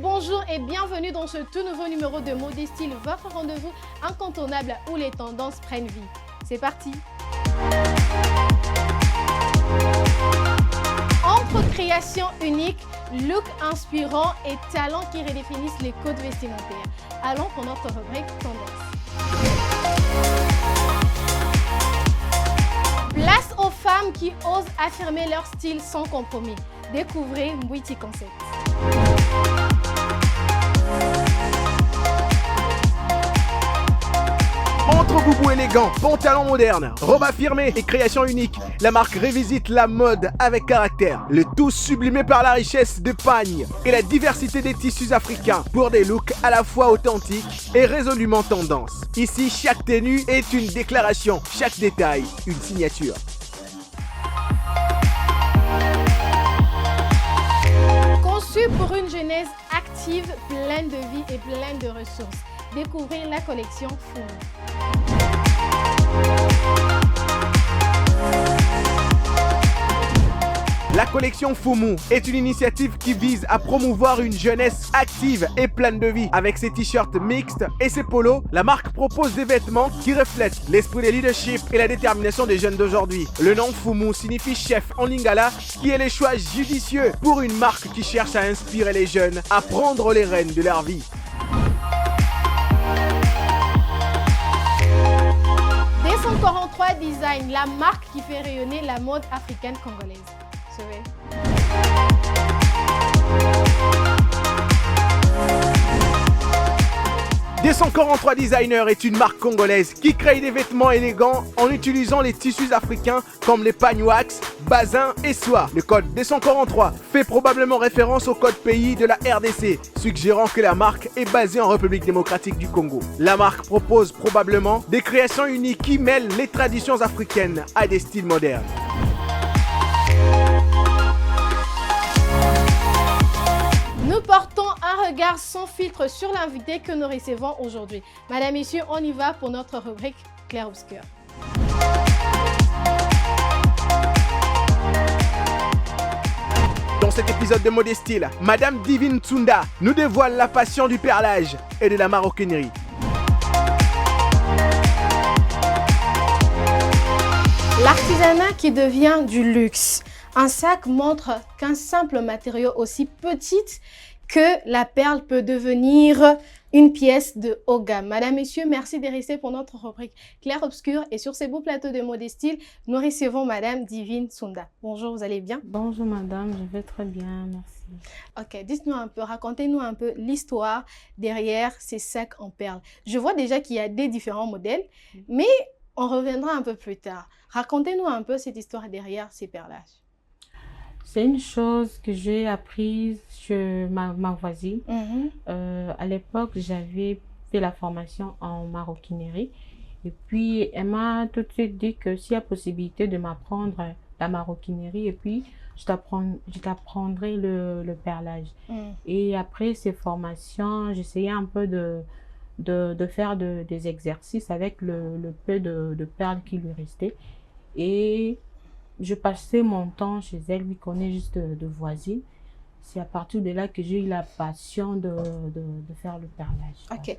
Bonjour et bienvenue dans ce tout nouveau numéro de Modestyle, votre rendez-vous incontournable où les tendances prennent vie. C'est parti! Entre création unique, look inspirant et talent qui redéfinissent les codes vestimentaires, allons pour notre rubrique tendance. Place aux femmes qui osent affirmer leur style sans compromis. Découvrez Mwiti Concept. Entre boubou élégant, pantalon moderne, robe affirmée et création unique, la marque revisite la mode avec caractère. Le tout sublimé par la richesse de pagnes et la diversité des tissus africains pour des looks à la fois authentiques et résolument tendance. Ici, chaque tenue est une déclaration, chaque détail, une signature. Conçu pour une jeunesse active, pleine de vie et pleine de ressources. Découvrez la collection Fumu. La collection Fumu est une initiative qui vise à promouvoir une jeunesse active et pleine de vie. Avec ses t-shirts mixtes et ses polos, la marque propose des vêtements qui reflètent l'esprit de leadership et la détermination des jeunes d'aujourd'hui. Le nom Fumu signifie chef en lingala, qui est le choix judicieux pour une marque qui cherche à inspirer les jeunes à prendre les rênes de leur vie. D143 Design, la marque qui fait rayonner la mode africaine congolaise. D143 Designer est une marque congolaise qui crée des vêtements élégants en utilisant les tissus africains comme les pagnes wax, basin et soie. Le code D143 fait probablement référence au code pays de la RDC, suggérant que la marque est basée en République démocratique du Congo. La marque propose probablement des créations uniques qui mêlent les traditions africaines à des styles modernes. Nous portons un regard sans filtre sur l'invité que nous recevons aujourd'hui. Madame, Messieurs, on y va pour notre rubrique Clair-Obscur. Dans cet épisode de Modestyle, Madame Divine Tsunda nous dévoile la passion du perlage et de la maroquinerie. L'artisanat qui devient du luxe. Un sac montre qu'un simple matériau aussi petit que la perle peut devenir une pièce de haut gamme. Madame, Messieurs, merci de rester pour notre rubrique Clair-Obscur. Et sur ces beaux plateaux de Modestyle, nous recevons Madame Divine Tsunda. Bonjour, vous allez bien? Bonjour madame, je vais très bien, merci. Ok, dites-nous un peu, racontez-nous un peu l'histoire derrière ces sacs en perles. Je vois déjà qu'il y a des différents modèles, mais on reviendra un peu plus tard. Racontez-nous un peu cette histoire derrière ces perlages. C'est une chose que j'ai apprise chez ma voisine. À l'époque, j'avais fait la formation en maroquinerie. Et puis, elle m'a tout de suite dit que s'il y a possibilité de m'apprendre la maroquinerie, et puis je t'apprendrai le perlage. Et après ces formations, j'essayais un peu de faire des exercices avec le peu de perles qui lui restait. Et je passais mon temps chez elle, lui connaît juste de voisine. C'est à partir de là que j'ai eu la passion de faire le perlage. Ok.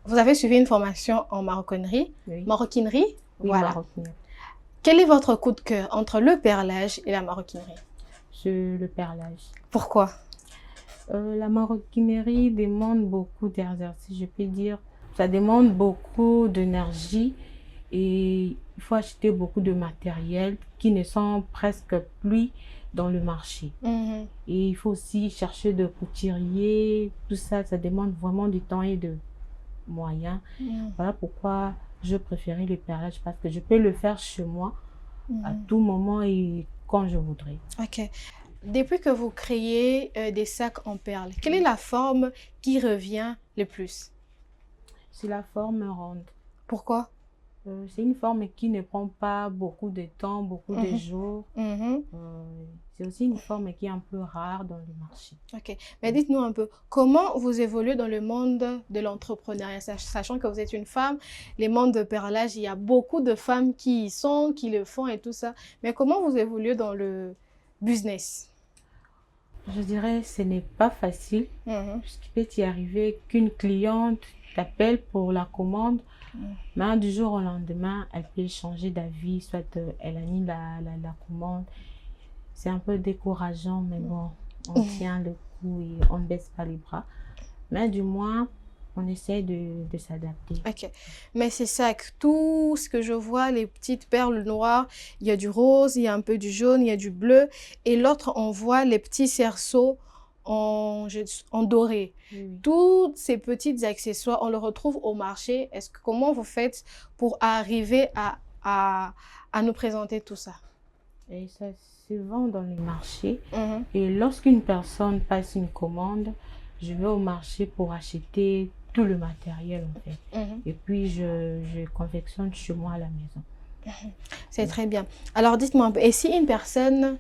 Vous avez suivi une formation en maroquinerie? Oui. Maroquinerie? Oui, voilà. maroquinerie. Quel est votre coup de cœur entre le perlage et la maroquinerie? C'est le perlage. Pourquoi? La maroquinerie demande beaucoup d'exercices, je peux dire. Ça demande beaucoup d'énergie et il faut acheter beaucoup de matériel qui ne sont presque plus dans le marché. Et il faut aussi chercher de couturiers, tout ça, ça demande vraiment du temps et de moyens. Voilà pourquoi je préférais le perlage, parce que je peux le faire chez moi à tout moment et quand je voudrais. Ok. Depuis que vous créez des sacs en perles, quelle est la forme qui revient le plus? C'est la forme ronde. Pourquoi? C'est une forme qui ne prend pas beaucoup de temps, beaucoup de jours. C'est aussi une forme qui est un peu rare dans le marché. Ok, mais dites-nous un peu, comment vous évoluez dans le monde de l'entrepreneuriat, sachant que vous êtes une femme, les mondes de perlage, il y a beaucoup de femmes qui y sont, qui le font et tout ça. Mais comment vous évoluez dans le business? Je dirais que ce n'est pas facile, puisqu'il peut y arriver qu'une cliente t'appelle pour la commande, mais du jour au lendemain, elle peut changer d'avis, soit elle annule la commande. C'est un peu décourageant, mais bon, on tient le coup et on ne baisse pas les bras. Mais du moins, on essaie de s'adapter. Ok, mais c'est ça, que tout ce que je vois, les petites perles noires, il y a du rose, il y a un peu du jaune, il y a du bleu, et l'autre, on voit les petits cerceaux en doré. Oui. Tous ces petits accessoires, on les retrouve au marché. Comment vous faites pour arriver à nous présenter tout ça? Et ça se vend dans les marchés. Et lorsqu'une personne passe une commande, je vais au marché pour acheter tout le matériel en fait. Et puis je confectionne chez moi à la maison. C'est très bien. Alors dites-moi un peu, et si une personne,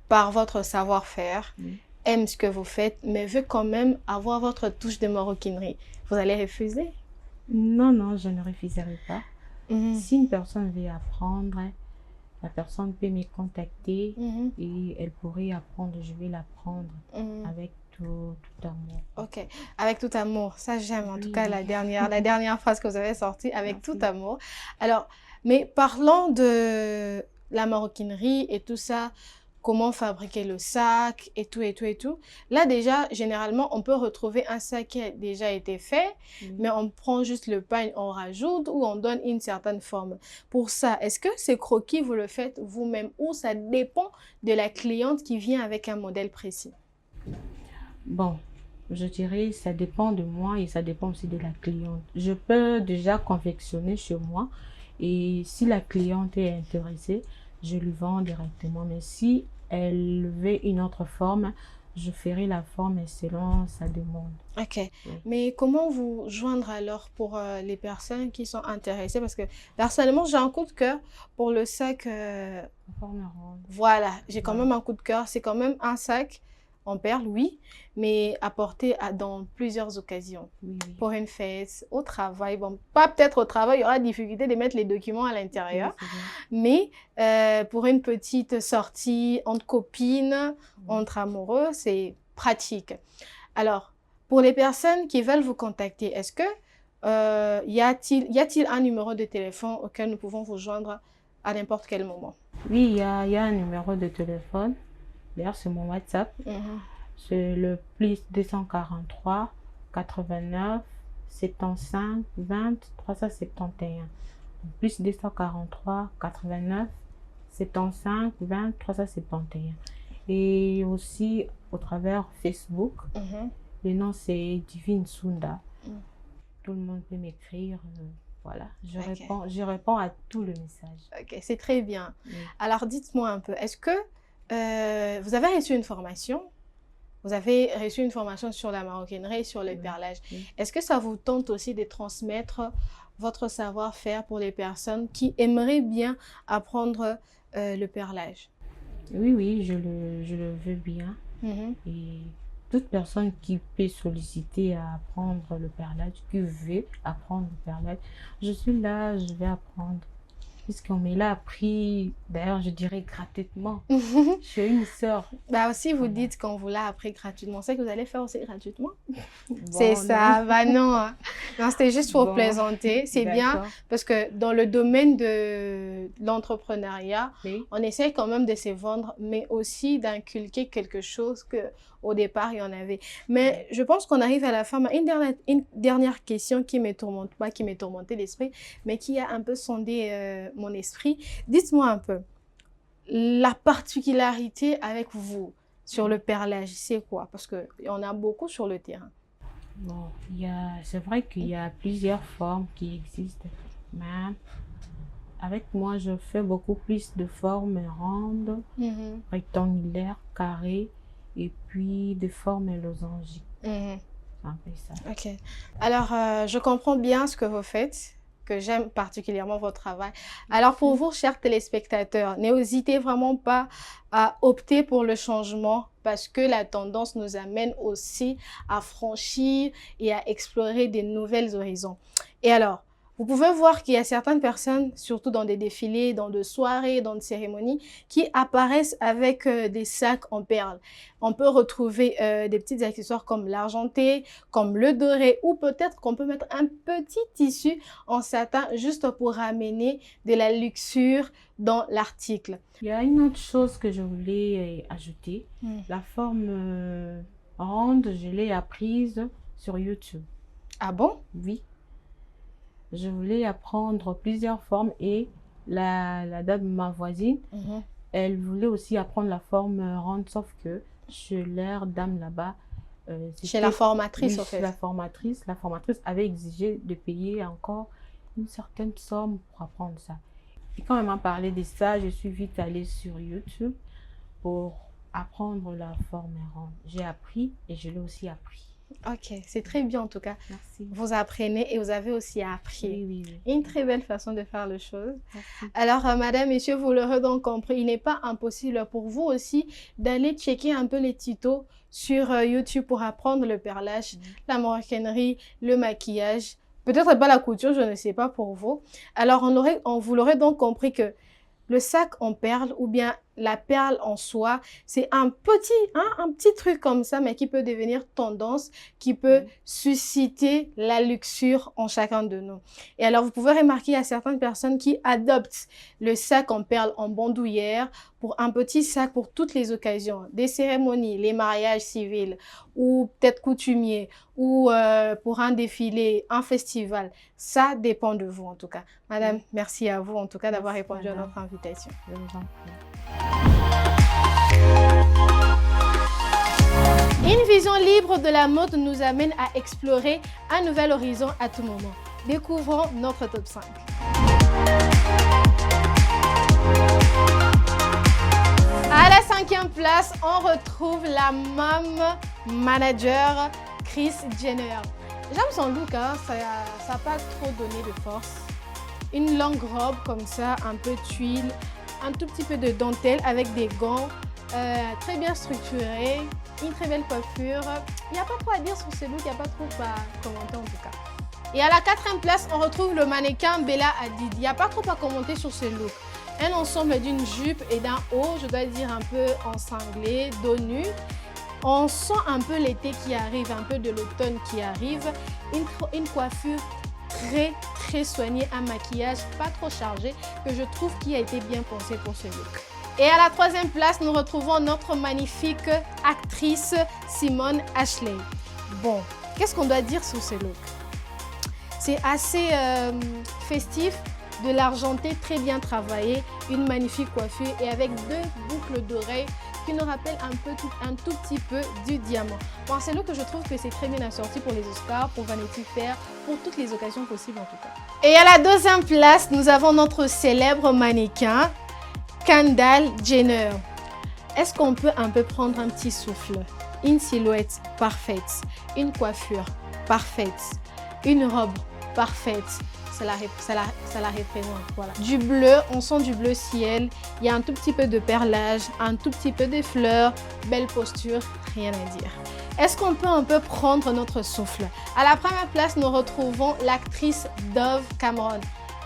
par votre savoir-faire, aime ce que vous faites, mais veut quand même avoir votre touche de maroquinerie, vous allez refuser? Non, non, je ne refuserai pas. Si une personne veut apprendre, la personne peut me contacter et elle pourrait apprendre, je vais l'apprendre avec tout amour. Ok, avec tout amour, ça j'aime en tout cas la dernière phrase que vous avez sortie, avec tout amour. Alors, mais parlons de la maroquinerie et tout ça, comment fabriquer le sac et tout. Là déjà, généralement, on peut retrouver un sac qui a déjà été fait, mais on prend juste le pain, on rajoute ou on donne une certaine forme. Pour ça, est-ce que ces croquis, vous le faites vous-même ou ça dépend de la cliente qui vient avec un modèle précis? Bon, je dirais ça dépend de moi et ça dépend aussi de la cliente. Je peux déjà confectionner chez moi et si la cliente est intéressée, je lui vends directement. Mais si elle veut une autre forme, je ferai la forme selon sa demande. Ok, mais comment vous joindre alors pour les personnes qui sont intéressées? Parce que personnellement, j'ai un coup de cœur pour le sac. Forme ronde. Voilà, j'ai quand même un coup de cœur. C'est quand même un sac en perles, oui, mais apporté dans plusieurs occasions. Oui. Pour une fête, au travail. Bon, pas peut-être au travail, il y aura difficulté de mettre les documents à l'intérieur. Mais pour une petite sortie entre copines, entre amoureux, c'est pratique. Alors, pour les personnes qui veulent vous contacter, est-ce que y a-t-il un numéro de téléphone auquel nous pouvons vous joindre à n'importe quel moment? Oui, il y a un numéro de téléphone. D'ailleurs, c'est mon WhatsApp. C'est le plus 243 89 75 20 371. Plus 243 89 75 20 371. Et aussi au travers Facebook. Le nom c'est Divine Sunda. Tout le monde peut m'écrire. Voilà, je réponds à tout le message. Ok, c'est très bien. Alors, dites-moi un peu, est-ce que vous avez reçu une formation? Vous avez reçu une formation sur la maroquinerie, sur le perlage. Est-ce que ça vous tente aussi de transmettre votre savoir-faire pour les personnes qui aimeraient bien apprendre le perlage? Oui, je le veux bien. Et toute personne qui peut solliciter à apprendre le perlage, qui veut apprendre le perlage, je suis là, je vais apprendre. Puisqu'on me l'a appris, d'ailleurs, je dirais gratuitement. Je suis une sœur. Bah aussi, vous dites qu'on vous l'a appris gratuitement. C'est que vous allez faire aussi gratuitement? C'est ça, bah non. Non, c'était juste pour plaisanter. C'est bien parce que dans le domaine de l'entrepreneuriat, on essaie quand même de se vendre, mais aussi d'inculquer quelque chose qu'au départ, il y en avait. Mais je pense qu'on arrive à la fin. Une dernière question qui me tourmente, pas qui m'est tourmentée l'esprit, mais qui a un peu sondé mon esprit. Dites-moi un peu, la particularité avec vous sur le perlage, c'est quoi? Parce qu'il y en a beaucoup sur le terrain. Bon, c'est vrai qu'il y a plusieurs formes qui existent, mais avec moi, je fais beaucoup plus de formes rondes, rectangulaires, carrées, et puis de formes losangiques. C'est un peu ça. Ok. Alors, je comprends bien ce que vous faites, que j'aime particulièrement votre travail. Alors pour vous, chers téléspectateurs, n'hésitez vraiment pas à opter pour le changement parce que la tendance nous amène aussi à franchir et à explorer des nouvelles horizons. Et alors, vous pouvez voir qu'il y a certaines personnes, surtout dans des défilés, dans des soirées, dans des cérémonies, qui apparaissent avec des sacs en perles. On peut retrouver des petits accessoires comme l'argenté, comme le doré, ou peut-être qu'on peut mettre un petit tissu en satin juste pour amener de la luxure dans l'article. Il y a une autre chose que je voulais ajouter. La forme ronde, je l'ai apprise sur YouTube. Ah bon? Oui. Je voulais apprendre plusieurs formes et la dame, ma voisine, elle voulait aussi apprendre la forme ronde, sauf que chez leur dame là-bas, chez la formatrice, oui, en fait. La formatrice avait exigé de payer encore une certaine somme pour apprendre ça. Et quand elle m'a parlé de ça, je suis vite allée sur YouTube pour apprendre la forme ronde. J'ai appris et je l'ai aussi appris. Ok, c'est très bien en tout cas. Merci. Vous apprenez et vous avez aussi appris. Oui. Une très belle façon de faire les choses. Merci. Alors, madame, monsieur, vous l'aurez donc compris, il n'est pas impossible pour vous aussi d'aller checker un peu les tutos sur YouTube pour apprendre le perlage, la maroquinerie, le maquillage. Peut-être pas la couture, je ne sais pas pour vous. Alors, vous l'aurez donc compris que le sac en perles ou bien la perle en soie, c'est un petit truc comme ça, mais qui peut devenir tendance, qui peut susciter la luxure en chacun de nous. Et alors, vous pouvez remarquer, il y a certaines personnes qui adoptent le sac en perles en bandoulière pour un petit sac pour toutes les occasions, des cérémonies, les mariages civils, ou peut-être coutumiers, ou pour un défilé, un festival. Ça dépend de vous, en tout cas. Madame, merci à vous, en tout cas, d'avoir répondu à notre invitation. Je vous en prie. Une vision libre de la mode nous amène à explorer un nouvel horizon à tout moment. Découvrons notre top 5. À la 5e place, on retrouve la mom manager Kris Jenner. J'aime son look, hein, ça n'a pas trop donné de force. Une longue robe comme ça, un peu tuile, un tout petit peu de dentelle avec des gants, très bien structurés, une très belle coiffure. Il n'y a pas trop à dire sur ce look, il n'y a pas trop à commenter en tout cas. Et à la 4e place, on retrouve le mannequin Bella Hadid. Il n'y a pas trop à commenter sur ce look. Un ensemble d'une jupe et d'un haut, je dois dire un peu ensanglé, dos nu. On sent un peu l'été qui arrive, un peu de l'automne qui arrive. Une coiffure très soignée, un maquillage pas trop chargé que je trouve qui a été bien pensé pour ce look. Et à la 3e place, nous retrouvons notre magnifique actrice Simone Ashley. Bon, qu'est-ce qu'on doit dire sur ce look? C'est assez festif, de l'argenté très bien travaillé, une magnifique coiffure et avec 2 boucles d'oreilles qui nous rappellent un tout petit peu du diamant. Bon, c'est là que je trouve que c'est très bien assorti pour les Oscars, pour Vanity Fair, pour toutes les occasions possibles en tout cas. Et à la 2e place, nous avons notre célèbre mannequin, Kendall Jenner. Est-ce qu'on peut un peu prendre un petit souffle? Une silhouette parfaite, une coiffure parfaite, une robe parfaite. Ça la représente, voilà. Du bleu, on sent du bleu ciel, il y a un tout petit peu de perlage, un tout petit peu de fleurs, belle posture, rien à dire. Est-ce qu'on peut un peu prendre notre souffle? À la 1re place, nous retrouvons l'actrice Dove Cameron.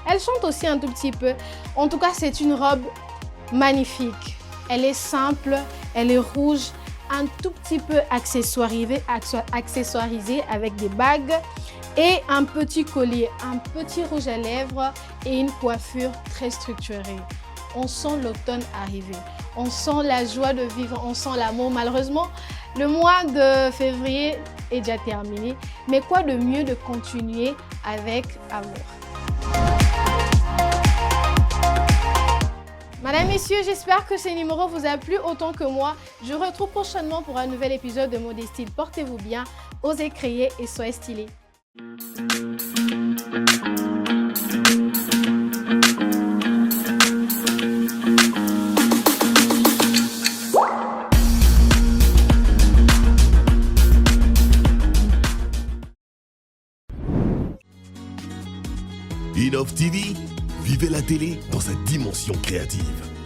Elle chante aussi un tout petit peu. En tout cas, c'est une robe magnifique. Elle est simple, elle est rouge, un tout petit peu accessoirisée avec des bagues et un petit collier, un petit rouge à lèvres et une coiffure très structurée. On sent l'automne arriver, on sent la joie de vivre, on sent l'amour. Malheureusement, le mois de février est déjà terminé, mais quoi de mieux de continuer avec amour. Madame, messieurs, j'espère que ce numéro vous a plu autant que moi. Je vous retrouve prochainement pour un nouvel épisode de Modestyle. Portez-vous bien, osez créer et soyez stylés. Love TV, vivez la télé dans sa dimension créative.